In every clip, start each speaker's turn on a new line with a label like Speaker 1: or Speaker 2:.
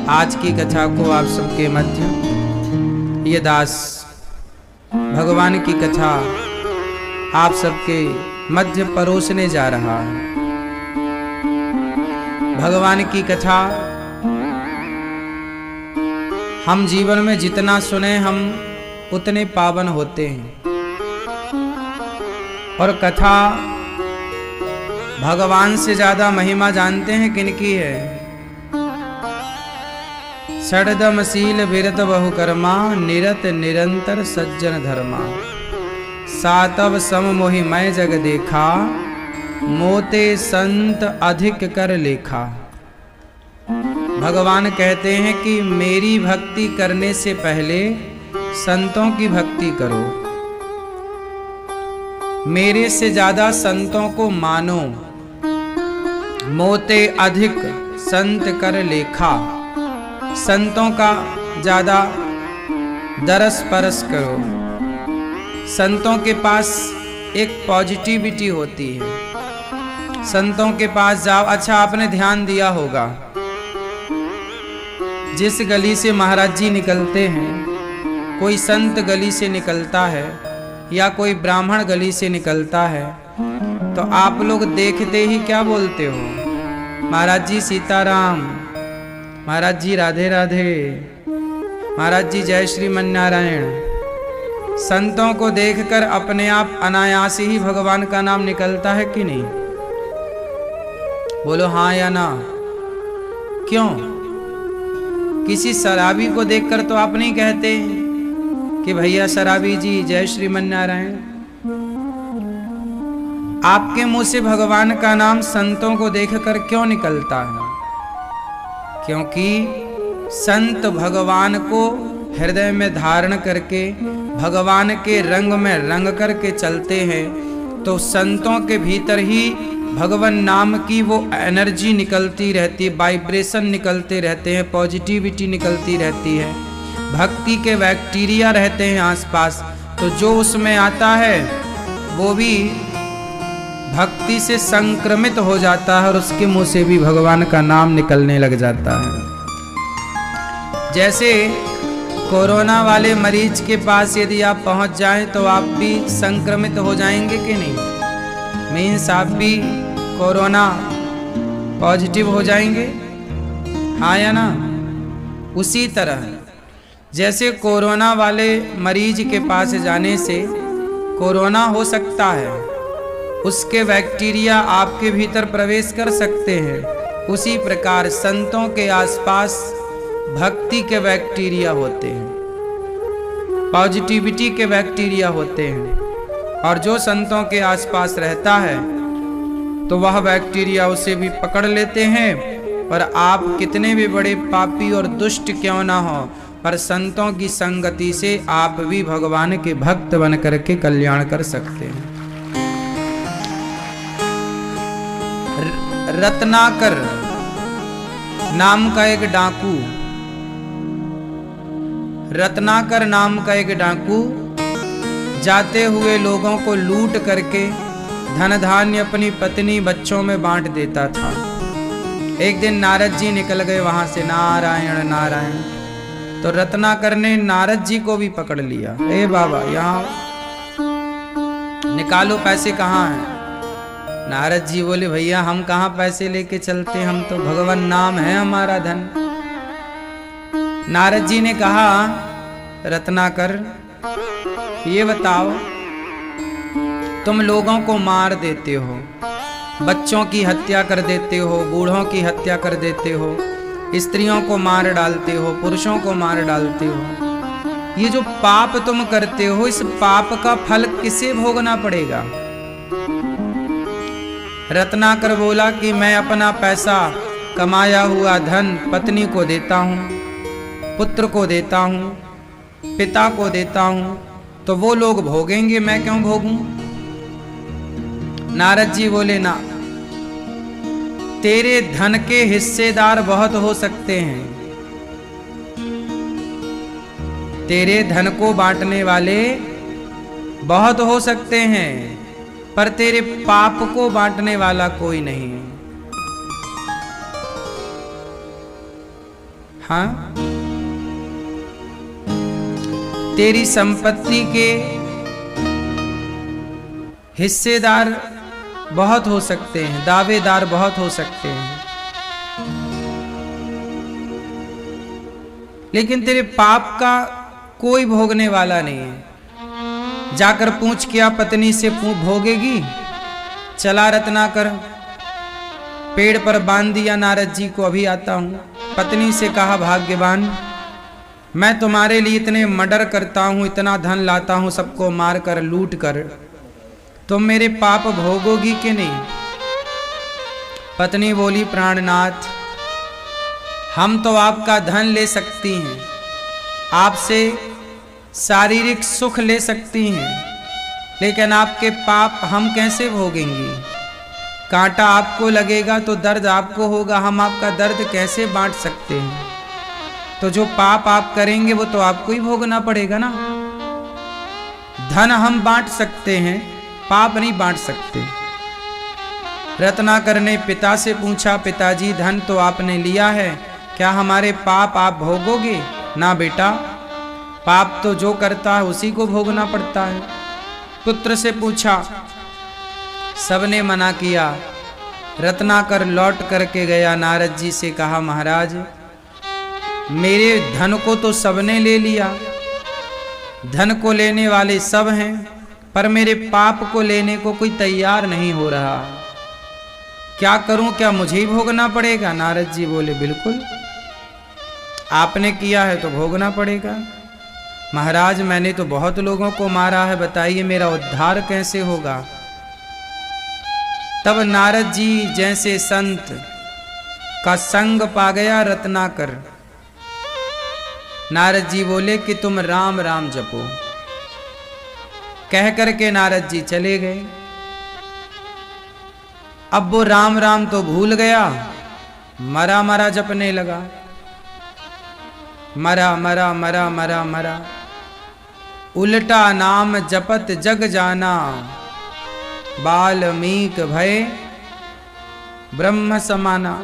Speaker 1: आज की कथा को आप सबके मध्य ये दास भगवान की कथा आप सबके मध्य परोसने जा रहा है। भगवान की कथा हम जीवन में जितना सुने हम उतने पावन होते हैं। और कथा भगवान से ज्यादा महिमा जानते हैं किनकी है? षडदमशील विरत बहुकर्मा निरत निरंतर सज्जन धर्मा सातव सम मोहि मैं जग देखा मोते संत अधिक कर लेखा। भगवान कहते हैं कि मेरी भक्ति करने से पहले संतों की भक्ति करो, मेरे से ज्यादा संतों को मानो, मोते अधिक संत कर लेखा, संतों का ज्यादा दरस परस करो। संतों के पास एक पॉजिटिविटी होती है, संतों के पास जाओ। अच्छा, आपने ध्यान दिया होगा जिस गली से महाराज जी निकलते हैं, कोई संत गली से निकलता है या कोई ब्राह्मण गली से निकलता है, तो आप लोग देखते ही क्या बोलते हो? महाराज जी सीताराम, महाराज जी राधे राधे, महाराज जी जय श्रीमन नारायण। संतों को देखकर अपने आप अनायास ही भगवान का नाम निकलता है कि नहीं? बोलो हाँ या ना। क्यों? किसी शराबी को देखकर तो आप नहीं कहते कि भैया शराबी जी जय श्रीमन नारायण। आपके मुंह से भगवान का नाम संतों को देखकर क्यों निकलता है? क्योंकि संत भगवान को हृदय में धारण करके भगवान के रंग में रंग करके चलते हैं, तो संतों के भीतर ही भगवान नाम की वो एनर्जी निकलती रहती है, वाइब्रेशन निकलते रहते हैं, पॉजिटिविटी निकलती रहती है, भक्ति के बैक्टीरिया रहते हैं आसपास। तो जो उसमें आता है वो भी भक्ति से संक्रमित हो जाता है और उसके मुंह से भी भगवान का नाम निकलने लग जाता है। जैसे कोरोना वाले मरीज के पास यदि आप पहुंच जाएं तो आप भी संक्रमित हो जाएंगे कि नहीं? मीन्स आप भी कोरोना पॉजिटिव हो जाएंगे, हाँ या ना? उसी तरह जैसे कोरोना वाले मरीज के पास जाने से कोरोना हो सकता है, उसके बैक्टीरिया आपके भीतर प्रवेश कर सकते हैं, उसी प्रकार संतों के आसपास भक्ति के बैक्टीरिया होते हैं, पॉजिटिविटी के बैक्टीरिया होते हैं। और जो संतों के आसपास रहता है तो वह बैक्टीरिया उसे भी पकड़ लेते हैं। और आप कितने भी बड़े पापी और दुष्ट क्यों ना हो, पर संतों की संगति से आप भी भगवान के भक्त बन करके कल्याण कर सकते हैं। रत्नाकर नाम का एक डाकू, रत्नाकर नाम का एक डाकू जाते हुए लोगों को लूट करके धन धान्य अपनी पत्नी बच्चों में बांट देता था। एक दिन नारद जी निकल गए वहां से, नारायण नारायण। तो रत्नाकर ने नारद जी को भी पकड़ लिया। ए बाबा, यहाँ निकालो, पैसे कहाँ हैं? नारद जी बोले, भैया हम कहाँ पैसे लेके चलते, हम तो भगवान नाम है हमारा धन। नारद जी ने कहा, रत्नाकर ये बताओ, तुम लोगों को मार देते हो, बच्चों की हत्या कर देते हो, बूढ़ों की हत्या कर देते हो, स्त्रियों को मार डालते हो, पुरुषों को मार डालते हो। ये जो पाप तुम करते हो, इस पाप का फल किसे भोगना पड़ेगा? रत्नाकर बोला कि मैं अपना पैसा, कमाया हुआ धन पत्नी को देता हूँ, पुत्र को देता हूँ, पिता को देता हूँ, तो वो लोग भोगेंगे, मैं क्यों भोगूं? नारद जी बोले, ना, तेरे धन के हिस्सेदार बहुत हो सकते हैं, तेरे धन को बांटने वाले बहुत हो सकते हैं, पर तेरे पाप को बांटने वाला कोई नहीं। हाँ, तेरी संपत्ति के हिस्सेदार बहुत हो सकते हैं, दावेदार बहुत हो सकते हैं, लेकिन तेरे पाप का कोई भोगने वाला नहीं है। जाकर पूछ, क्या पत्नी से भोगेगी? चला रत्नाकर, पेड़ पर बांध दिया नारद जी को, अभी आता हूं। पत्नी से कहा, भाग्यवान, मैं तुम्हारे लिए इतने मर्डर करता हूं, इतना धन लाता हूं, सबको मार कर लूट कर, तुम मेरे पाप भोगोगी कि नहीं? पत्नी बोली, प्राणनाथ, हम तो आपका धन ले सकती हैं, आपसे शारीरिक सुख ले सकती हैं, लेकिन आपके पाप हम कैसे भोगेंगी? कांटा आपको लगेगा तो दर्द आपको होगा, हम आपका दर्द कैसे बांट सकते हैं? तो जो पाप आप करेंगे वो तो आपको ही भोगना पड़ेगा ना। धन हम बांट सकते हैं, पाप नहीं बांट सकते। रत्नाकर ने पिता से पूछा, पिताजी, धन तो आपने लिया है, क्या हमारे पाप आप भोगोगे? ना बेटा, पाप तो जो करता है उसी को भोगना पड़ता है। पुत्र से पूछा, सबने मना किया। रत्नाकर लौट करके गया, नारद जी से कहा, महाराज, मेरे धन को तो सबने ले लिया, धन को लेने वाले सब हैं, पर मेरे पाप को लेने को कोई तैयार नहीं हो रहा, क्या करूं? क्या मुझे ही भोगना पड़ेगा? नारद जी बोले, बिल्कुल, आपने किया है तो भोगना पड़ेगा। महाराज, मैंने तो बहुत लोगों को मारा है, बताइए मेरा उद्धार कैसे होगा? तब नारद जी जैसे संत का संग पा गया रत्नाकर। नारद जी बोले कि तुम राम राम जपो। कह करके नारद जी चले गए। अब वो राम राम तो भूल गया, मरा मरा जपने लगा, मरा मरा मरा मरा मरा, उल्टा नाम जपत जग जाना, बाल्मीक भय ब्रह्म समाना।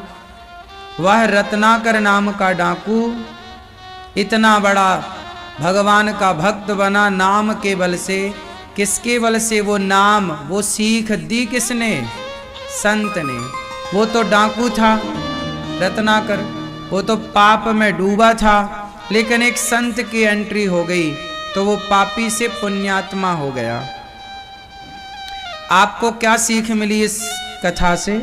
Speaker 1: वह रत्नाकर नाम का डाकू इतना बड़ा भगवान का भक्त बना नाम के बल से। किसके बल से? वो नाम, वो सीख दी किसने? संत ने। वो तो डाकू था रत्नाकर, वो तो पाप में डूबा था, लेकिन एक संत की एंट्री हो गई तो वो पापी से पुण्यात्मा हो गया। आपको क्या सीख मिली इस कथा से?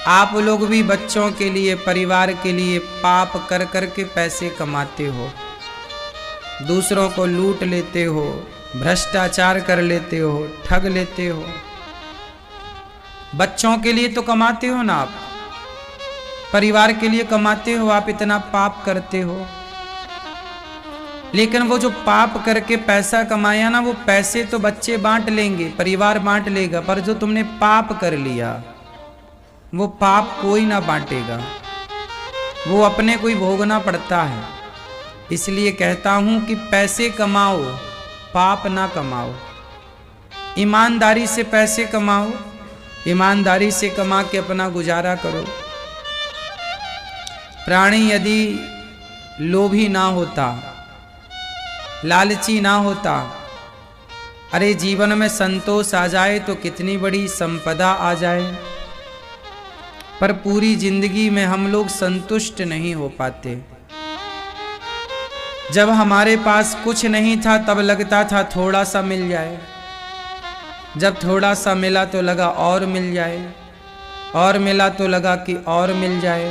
Speaker 1: आप लोग भी बच्चों के लिए, परिवार के लिए पाप कर कर के पैसे कमाते हो, दूसरों को लूट लेते हो, भ्रष्टाचार कर लेते हो, ठग लेते हो। बच्चों के लिए तो कमाते हो ना आप, परिवार के लिए कमाते हो, आप इतना पाप करते हो। लेकिन वो जो पाप करके पैसा कमाया ना, वो पैसे तो बच्चे बांट लेंगे, परिवार बांट लेगा, पर जो तुमने पाप कर लिया वो पाप कोई ना बांटेगा, वो अपने को ही भोगना पड़ता है। इसलिए कहता हूं कि पैसे कमाओ, पाप ना कमाओ। ईमानदारी से पैसे कमाओ, ईमानदारी से कमा के अपना गुजारा करो। प्राणी यदि लोभी ना होता, लालची ना होता, अरे जीवन में संतोष आ जाए तो कितनी बड़ी संपदा आ जाए, पर पूरी जिंदगी में हम लोग संतुष्ट नहीं हो पाते। जब हमारे पास कुछ नहीं था तब लगता था थोड़ा सा मिल जाए, जब थोड़ा सा मिला तो लगा और मिल जाए, और मिला तो लगा कि और मिल जाए,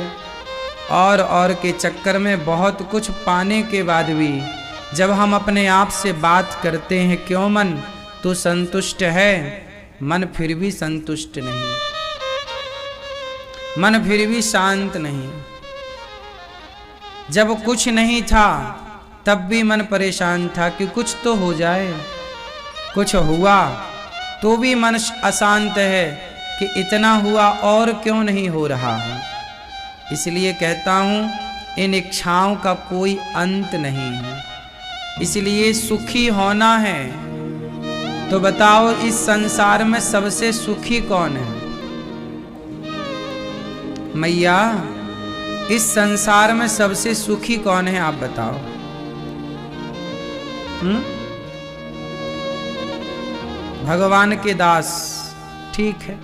Speaker 1: और के चक्कर में बहुत कुछ पाने के बाद भी जब हम अपने आप से बात करते हैं, क्यों मन तू संतुष्ट है? मन फिर भी संतुष्ट नहीं, मन फिर भी शांत नहीं। जब कुछ नहीं था तब भी मन परेशान था कि कुछ तो हो जाए, कुछ हुआ तो भी मन अशांत है कि इतना हुआ और क्यों नहीं हो रहा है। इसलिए कहता हूं, इन इच्छाओं का कोई अंत नहीं है। इसलिए सुखी होना है तो बताओ इस संसार में सबसे सुखी कौन है? मैया, इस संसार में सबसे सुखी कौन है आप बताओ? भगवान के दास, ठीक है।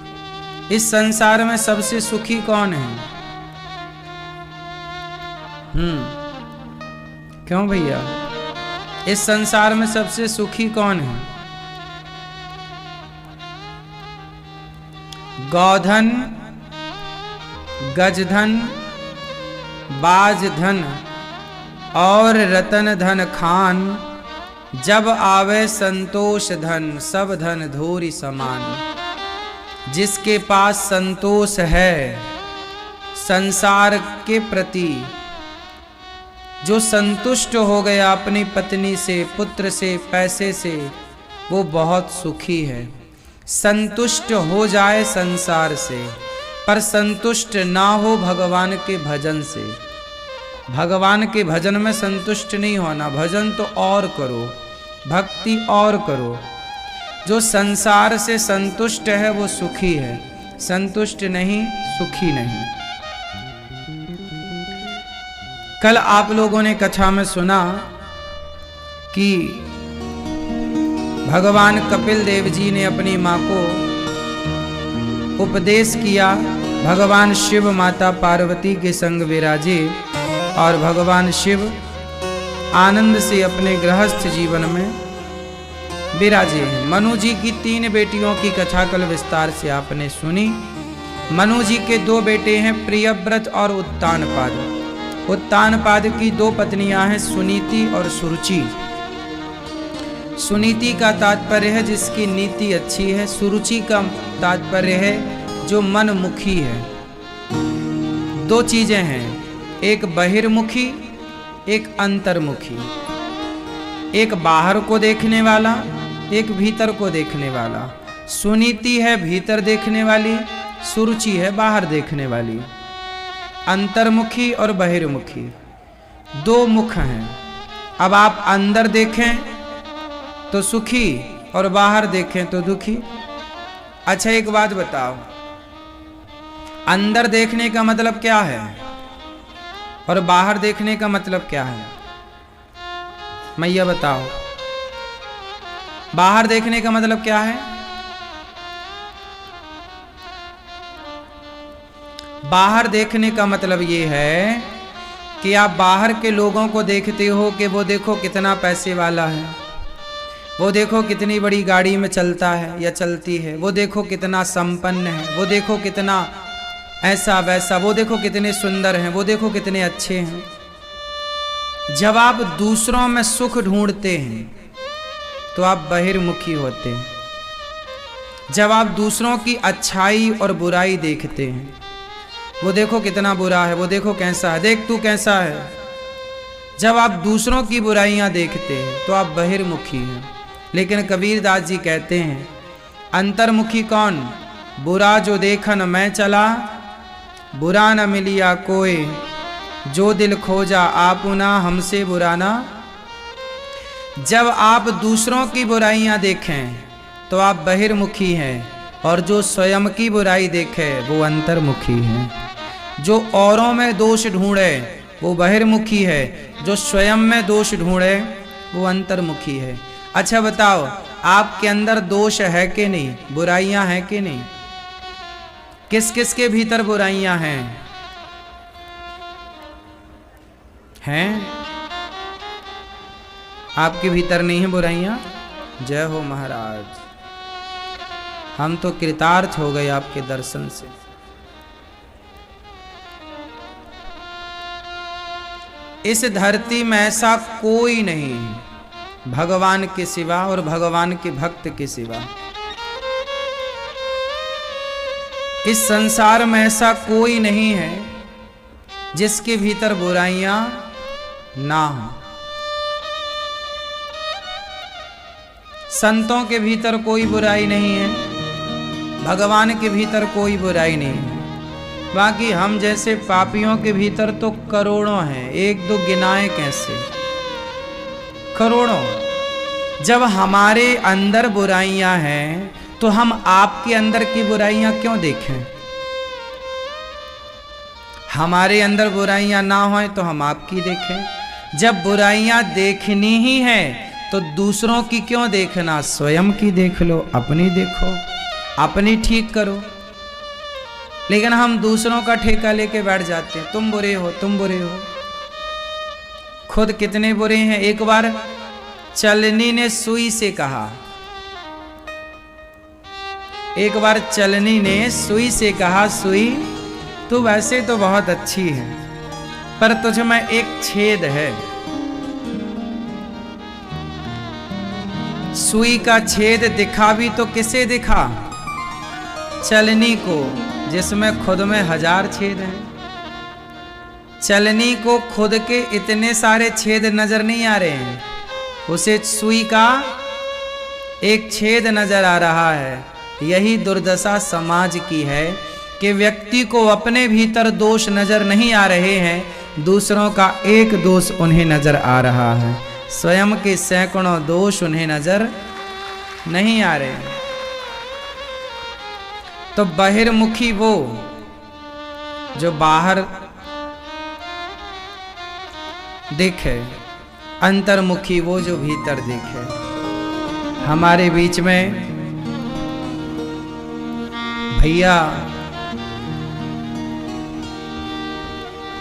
Speaker 1: इस संसार में सबसे सुखी कौन है? क्यों भैया, इस संसार में सबसे सुखी कौन है? गौधन, गजधन, बाजधन और रतन धन खान, जब आवे संतोष धन, सब धन धूरी समान। जिसके पास संतोष है संसार के प्रति, जो संतुष्ट हो गया अपनी पत्नी से, पुत्र से, पैसे से, वो बहुत सुखी है। संतुष्ट हो जाए संसार से, पर संतुष्ट ना हो भगवान के भजन से। भगवान के भजन में संतुष्ट नहीं होना, भजन तो और करो, भक्ति और करो। जो संसार से संतुष्ट है वो सुखी है, संतुष्ट नहीं सुखी नहीं। कल आप लोगों ने कथा में सुना कि भगवान कपिल देव जी ने अपनी मां को उपदेश किया। भगवान शिव माता पार्वती के संग विराजे और भगवान शिव आनंद से अपने गृहस्थ जीवन में विराजे हैं। मनु जी की 3 बेटियों की कथा कल विस्तार से आपने सुनी। मनु जी के 2 बेटे हैं, प्रियव्रत और उत्तानपाद। उत्तानपाद की 2 पत्नियां हैं, सुनीति और सुरुचि। सुनीति का तात्पर्य है जिसकी नीति अच्छी है, सुरुचि का तात्पर्य है जो मनमुखी है। 2 चीजें हैं, एक बहिर्मुखी, एक अंतर्मुखी। एक बाहर को देखने वाला, एक भीतर को देखने वाला। सुनीति है भीतर देखने वाली, सुरुचि है बाहर देखने वाली। अंतर्मुखी और बहिर्मुखी 2 मुख हैं। अब आप अंदर देखें तो सुखी और बाहर देखें तो दुखी। अच्छा एक बात बताओ, अंदर देखने का मतलब क्या है और बाहर देखने का मतलब क्या है? मैया बताओ, बाहर देखने का मतलब क्या है? बाहर देखने का मतलब ये है कि आप बाहर के लोगों को देखते हो कि वो देखो कितना पैसे वाला है, वो देखो कितनी बड़ी गाड़ी में चलता है या चलती है, वो देखो कितना संपन्न है, वो देखो कितना ऐसा वैसा, वो देखो कितने सुंदर हैं, वो देखो कितने अच्छे हैं। जब आप दूसरों में सुख ढूंढते हैं तो आप बहिर्मुखी होते हैं। जब आप दूसरों की अच्छाई और बुराई देखते हैं, वो देखो कितना बुरा है, वो देखो कैसा है, देख तू कैसा है। जब आप दूसरों की बुराइयां देखते हैं तो आप बहिर्मुखी हैं। लेकिन कबीरदास जी कहते हैं अंतर्मुखी कौन? बुरा जो देखन मैं चला, बुरा न मिलिया कोई, जो दिल खोजा आपुना हमसे बुरा ना। जब आप दूसरों की बुराइयां देखें तो आप बहिर्मुखी हैं, और जो स्वयं की बुराई देखे वो अंतर्मुखी है। जो औरों में दोष ढूंढे वो बहिर्मुखी है, जो स्वयं में दोष ढूंढे वो अंतर्मुखी है। अच्छा बताओ, आपके अंदर दोष है कि नहीं, बुराइयां हैं कि नहीं? किस किस के भीतर बुराइयां हैं? हैं? आपके भीतर नहीं है बुराइयां? जय हो महाराज, हम तो कृतार्थ हो गए आपके दर्शन से। इस धरती में ऐसा कोई नहीं भगवान के सिवा और भगवान के भक्त के सिवा। इस संसार में ऐसा कोई नहीं है जिसके भीतर बुराइयां ना हो। संतों के भीतर कोई बुराई नहीं है, भगवान के भीतर कोई बुराई नहीं है। बाकी हम जैसे पापियों के भीतर तो करोड़ों हैं, 1-2 गिनाए कैसे, करोड़ों। जब हमारे अंदर बुराइयां हैं तो हम आपके अंदर की बुराइयां क्यों देखें? हमारे अंदर बुराइयां ना हों तो हम आपकी देखें। जब बुराइयां देखनी ही है तो दूसरों की क्यों देखना, स्वयं की देख लो, अपनी देखो, अपनी ठीक करो। लेकिन हम दूसरों का ठेका लेके बैठ जाते हैं, तुम बुरे हो, तुम बुरे हो। खुद कितने बुरे हैं। एक बार चलनी ने सुई से कहा, एक बार चलनी ने सुई से कहा, सुई तू वैसे तो बहुत अच्छी है, पर तुझ में एक छेद है। सुई का छेद दिखा भी तो किसे दिखा, चलनी को, जिसमें खुद में 1000 छेद हैं। चलनी को खुद के इतने सारे छेद नजर नहीं आ रहे हैं, उसे सुई का एक छेद नजर आ रहा है। यही दुर्दशा समाज की है कि व्यक्ति को अपने भीतर दोष नजर नहीं आ रहे हैं, दूसरों का एक दोष उन्हें नजर आ रहा है, स्वयं के सैकड़ों दोष उन्हें नजर नहीं आ रहे हैं। तो बहिर्मुखी वो जो बाहर देखे, अंतर्मुखी वो जो भीतर देखे। हमारे बीच में भैया,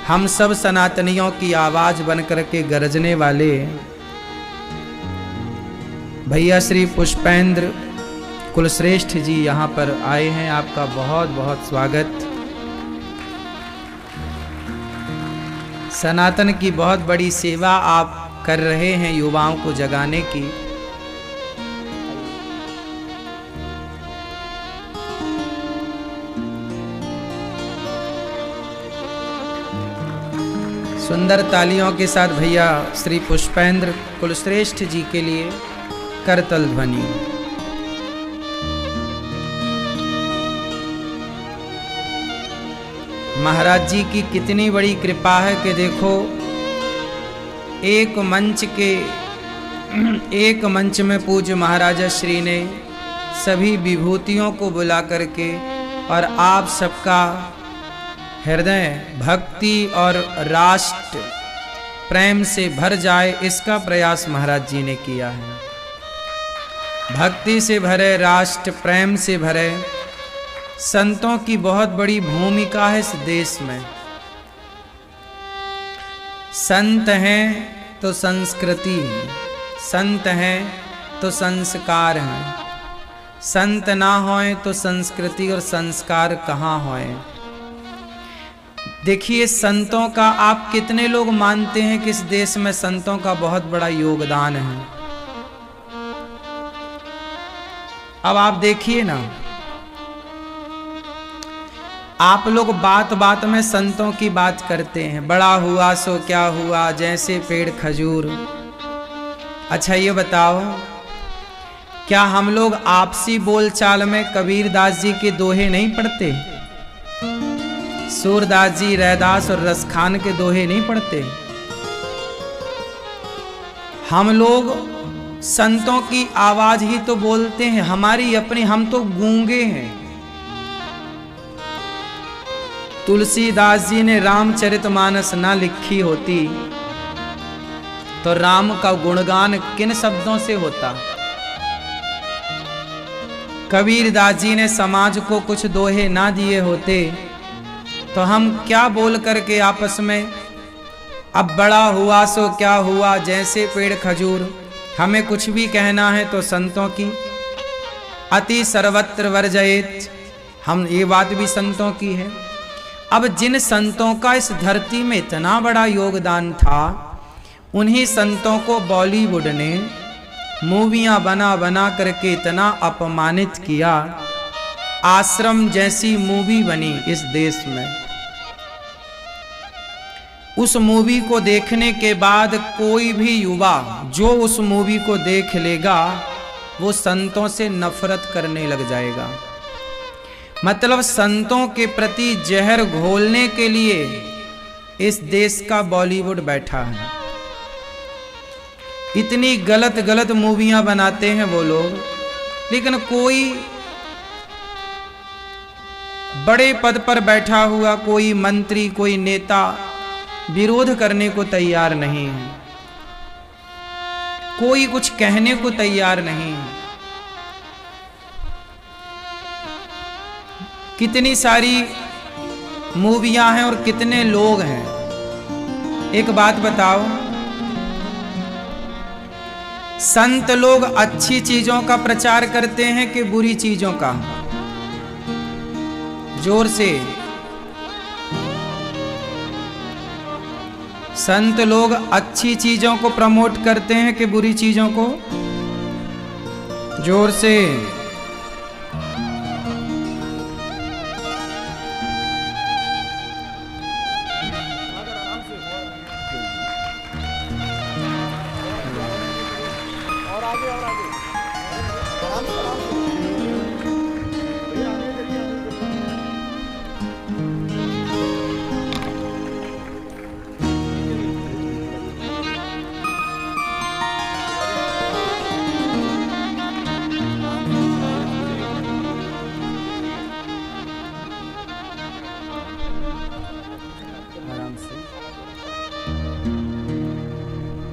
Speaker 1: हम सब सनातनियों की आवाज बनकर के गरजने वाले भैया श्री पुष्पेंद्र कुलश्रेष्ठ जी यहाँ पर आए हैं। आपका बहुत बहुत स्वागत। सनातन की बहुत बड़ी सेवा आप कर रहे हैं युवाओं को जगाने की। सुंदर तालियों के साथ भैया श्री पुष्पेंद्र कुलश्रेष्ठ जी के लिए करतल ध्वनि। महाराज जी की कितनी बड़ी कृपा है कि देखो एक मंच में पूज्य महाराजा श्री ने सभी विभूतियों को बुला करके और आप सबका हृदय भक्ति और राष्ट्र प्रेम से भर जाए, इसका प्रयास महाराज जी ने किया है। भक्ति से भरे, राष्ट्र प्रेम से भरे। संतों की बहुत बड़ी भूमिका है इस देश में। संत हैं तो संस्कृति है, संत हैं तो संस्कार हैं। संत ना होए तो संस्कृति और संस्कार कहाँ होए। देखिए संतों का आप कितने लोग मानते हैं कि इस देश में संतों का बहुत बड़ा योगदान है। अब आप देखिए ना, आप लोग बात बात में संतों की बात करते हैं, बड़ा हुआ सो क्या हुआ, जैसे पेड़ खजूर। अच्छा ये बताओ, क्या हम लोग आपसी बोलचाल में कबीरदास जी के दोहे नहीं पढ़ते? सूरदास जी, रैदास और रसखान के दोहे नहीं पढ़ते? हम लोग संतों की आवाज ही तो बोलते हैं, हमारी अपनी, हम तो गूंगे हैं। तुलसीदास जी ने रामचरितमानस ना लिखी होती तो राम का गुणगान किन शब्दों से होता? कबीरदास जी ने समाज को कुछ दोहे ना दिए होते तो हम क्या बोल करके आपस में, अब बड़ा हुआ सो क्या हुआ, जैसे पेड़ खजूर। हमें कुछ भी कहना है तो संतों की अति सर्वत्र वर्जयेत, हम ये बात भी संतों की है। अब जिन संतों का इस धरती में इतना बड़ा योगदान था, उन्हीं संतों को बॉलीवुड ने मूवियां बना बना करके इतना अपमानित किया। आश्रम जैसी मूवी बनी इस देश में। उस मूवी को देखने के बाद कोई भी युवा जो उस मूवी को देख लेगा, वो संतों से नफरत करने लग जाएगा। मतलब संतों के प्रति जहर घोलने के लिए इस देश का बॉलीवुड बैठा है। इतनी गलत गलत मूवियां बनाते हैं वो लोग, लेकिन कोई बड़े पद पर बैठा हुआ कोई मंत्री, कोई नेता विरोध करने को तैयार नहीं है, कोई कुछ कहने को तैयार नहीं है। कितनी सारी मूवियां हैं और कितने लोग हैं। एक बात बताओ, संत लोग अच्छी चीजों का प्रचार करते हैं कि बुरी चीजों का? जोर से। संत लोग अच्छी चीजों को प्रमोट करते हैं कि बुरी चीजों को? जोर से।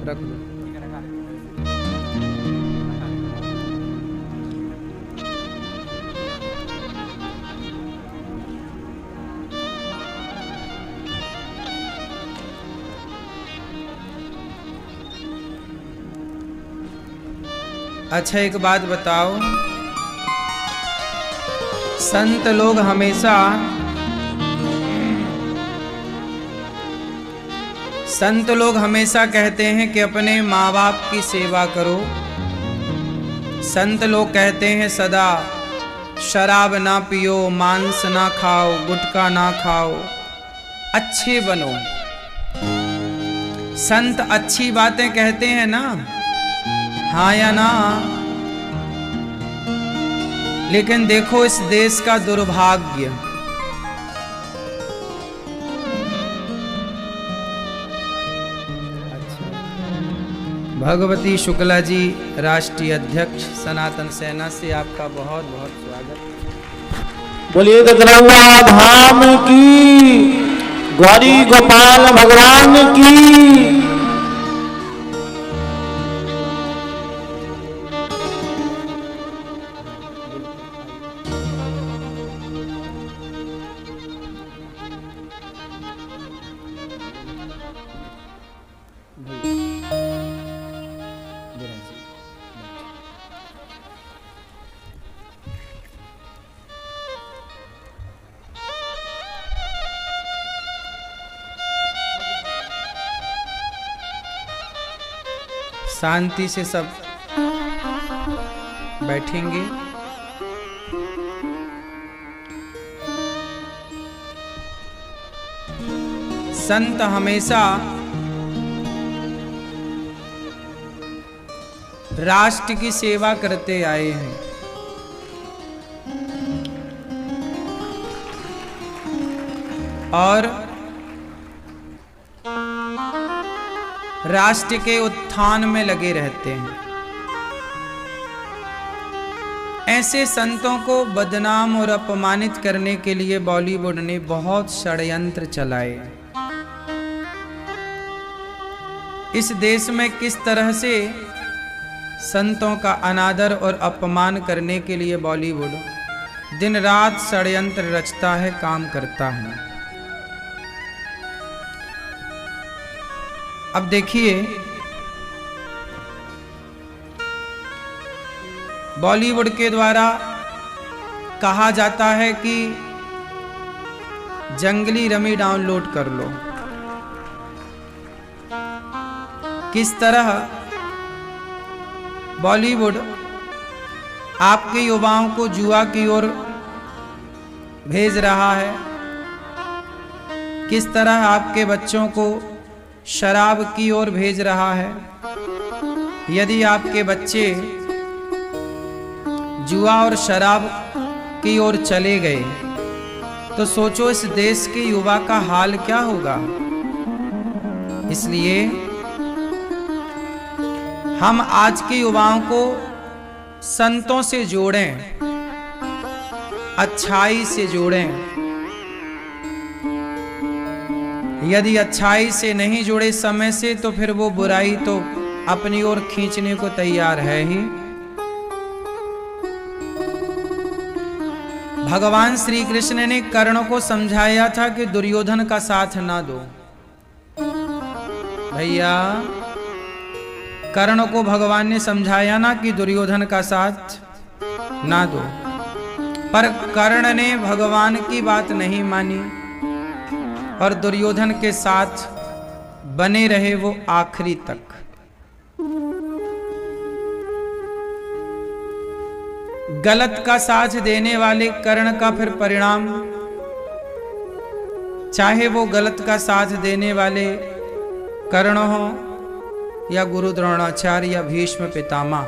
Speaker 1: रख लो। अच्छा एक बात बताओ, संत लोग हमेशा कहते हैं कि अपने माँ बाप की सेवा करो। संत लोग कहते हैं सदा शराब ना पियो, मांस ना खाओ, गुटखा ना खाओ, अच्छे बनो। संत अच्छी बातें कहते हैं ना, हाँ या ना? लेकिन देखो इस देश का दुर्भाग्य, भगवती शुक्ला जी राष्ट्रीय अध्यक्ष सनातन सेना से आपका बहुत बहुत स्वागत।
Speaker 2: बोलिए गजरंगा धाम की, गौरी गोपाल भगवान की।
Speaker 1: शांति से सब बैठेंगे। संत हमेशा राष्ट्र की सेवा करते आए हैं। और राष्ट्र के उत्थान में लगे रहते हैं। ऐसे संतों को बदनाम और अपमानित करने के लिए बॉलीवुड ने बहुत षड्यंत्र चलाए। इस देश में किस तरह से संतों का अनादर और अपमान करने के लिए बॉलीवुड दिन रात षड्यंत्र रचता है, काम करता है। अब देखिए, बॉलीवुड के द्वारा कहा जाता है कि जंगली रमी डाउनलोड कर लो। किस तरह बॉलीवुड आपके युवाओं को जुआ की ओर भेज रहा है, किस तरह आपके बच्चों को शराब की ओर भेज रहा है। यदि आपके बच्चे जुआ और शराब की ओर चले गए तो सोचो इस देश के युवा का हाल क्या होगा। इसलिए हम आज के युवाओं को संतों से जोड़ें, अच्छाई से जोड़ें, यदि अच्छाई से नहीं जुड़े समय से तो फिर वो बुराई तो अपनी ओर खींचने को तैयार है ही। भगवान श्री कृष्ण ने कर्ण को समझाया था कि दुर्योधन का साथ ना दो। भैया कर्ण को भगवान ने समझाया ना कि दुर्योधन का साथ ना दो, पर कर्ण ने भगवान की बात नहीं मानी और दुर्योधन के साथ बने रहे वो आखिरी तक। गलत का साथ देने वाले कर्ण का फिर परिणाम, चाहे वो गलत का साथ देने वाले कर्ण हो या गुरु द्रोणाचार्य या भीष्म पितामह,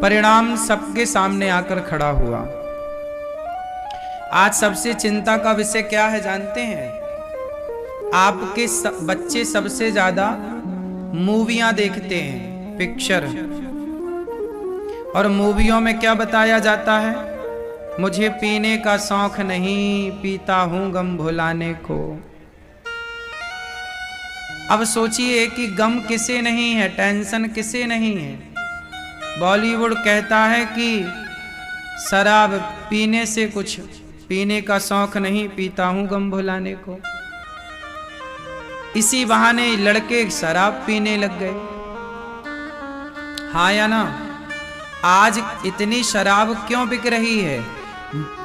Speaker 1: परिणाम सबके सामने आकर खड़ा हुआ। आज सबसे चिंता का विषय क्या है जानते हैं? आपके बच्चे सबसे ज्यादा मूवियां देखते हैं, पिक्चर, और मूवियों में क्या बताया जाता है? मुझे पीने का शौक नहीं, पीता हूं गम भुलाने को। अब सोचिए कि गम किसे नहीं है, टेंशन किसे नहीं है। बॉलीवुड कहता है कि शराब पीने से कुछ, पीने का शौक नहीं, पीता हूं गम भुलाने को। इसी बहाने लड़के शराब पीने लग गए, हाँ या ना? आज इतनी शराब क्यों बिक रही है?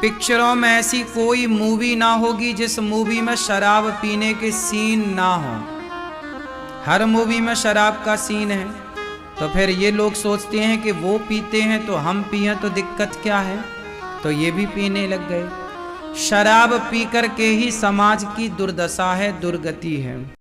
Speaker 1: पिक्चरों में ऐसी कोई मूवी ना होगी जिस मूवी में शराब पीने के सीन ना हो। हर मूवी में शराब का सीन है। तो फिर ये लोग सोचते हैं कि वो पीते हैं तो हम पिए तो दिक्कत क्या है, तो ये भी पीने लग गए। शराब पीकर के ही समाज की दुर्दशा है, दुर्गति है।